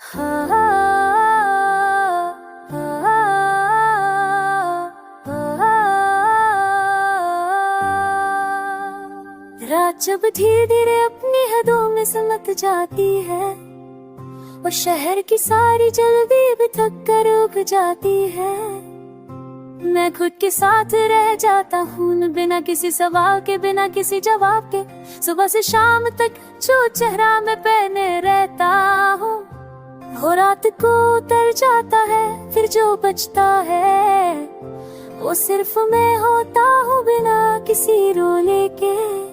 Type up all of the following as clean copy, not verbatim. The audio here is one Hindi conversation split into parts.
रात जब धीरे धीरे अपनी हदों में सिमट जाती है और शहर की सारी जल्दी भी थक कर रुक जाती है, मैं खुद के साथ रह जाता हूँ बिना किसी सवाल के, बिना किसी जवाब के। सुबह से शाम तक जो चेहरा मैं पहने रहता हूँ वो रात को उतर जाता है, फिर जो बचता है वो सिर्फ मैं होता हूँ बिना किसी रोले के।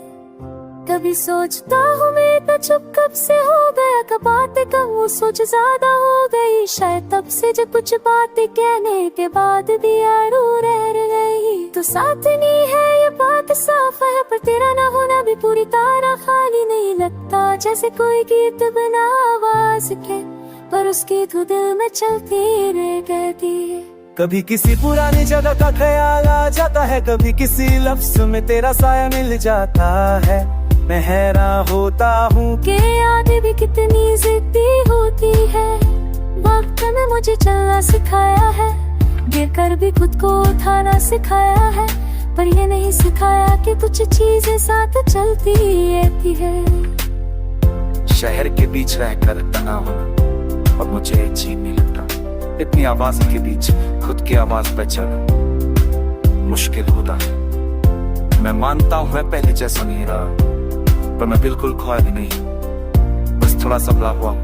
कभी सोचता हूँ मैं इतना चुप कब से हो गया, कब बातें कम वो सोच ज्यादा हो गई, शायद तब से जो कुछ बातें कहने के बाद भी आड़ू रह गई। तो साथ नहीं है ये बात साफ है, पर तेरा ना होना भी पूरी तरह खाली नहीं लगता। जैसे कोई गीत बिना आवाज के पर उसकी धुन दिल में चलती रह गई। कभी किसी पुरानी जगह का ख्याल आ जाता है, कभी किसी लफ्ज में तेरा साया मिल जाता है। मैं हैरान होता हूँ कि यादें भी कितनी जिद्दी होती है। वक्त ने मुझे चलना सिखाया है, गिर कर भी खुद को उठाना सिखाया है, पर ये नहीं सिखाया कि कुछ चीजें साथ चलती रहती है। शहर के बीच रहकर तनाव होना और मुझे अजीब नहीं लगता। इतनी आवाज के बीच खुद की आवाज पहचानना मुश्किल होता है। मैं मानता हूँ मैं पहले जैसा नहीं रहा, पर मैं बिल्कुल खोया भी नहीं, बस थोड़ा सा बदला हुआ,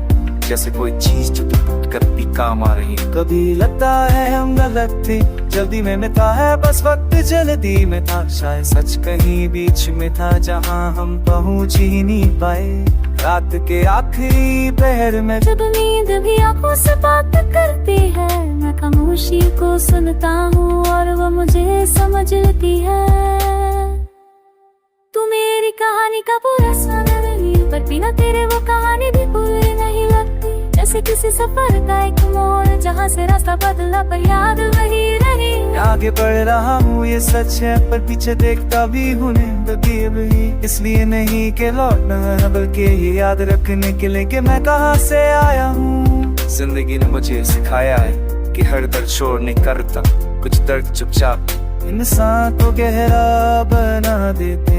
जैसे कोई चीज जो टूट कर भी काम आ रही है। कभी लगता है हम गलत थे, जल्दी में था है, बस वक्त जल्दी में था। शायद सच कहीं बीच में था जहाँ हम पहुँच ही नहीं पाए। रात के आखिरी पहर में जब नींद भी आंखों से बात करती है, मैं खामोशी को सुनता हूँ और वो मुझे समझ लेती है। तू मेरी कहानी का पूरा सुन रही, पर बिना तेरे वो कहानी भी पूरी नहीं लगती। जैसे किसी सफर का एक मोड़ जहाँ से रास्ता बदला पर याद वही रही। आगे बढ़ रहा हूँ ये सच है, पर पीछे देखता भी हूँ भी, इसलिए नहीं के लौटना बल्कि ये याद रखने के लिए कि मैं कहाँ से आया हूँ। जिंदगी ने मुझे सिखाया है कि हर दर्द शोर नहीं करता, कुछ दर्द चुपचाप इंसान को गहरा बना देते।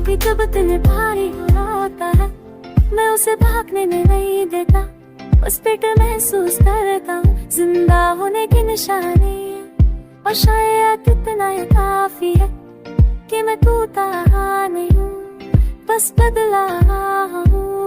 भी जब दिल भारी होता है, मैं उसे भागने में नहीं देता, उस पे महसूस करता हूँ जिंदा होने की निशानी। और शायद इतना ही काफी है कि मैं टूटा नहीं हूँ, बस बदला हूँ।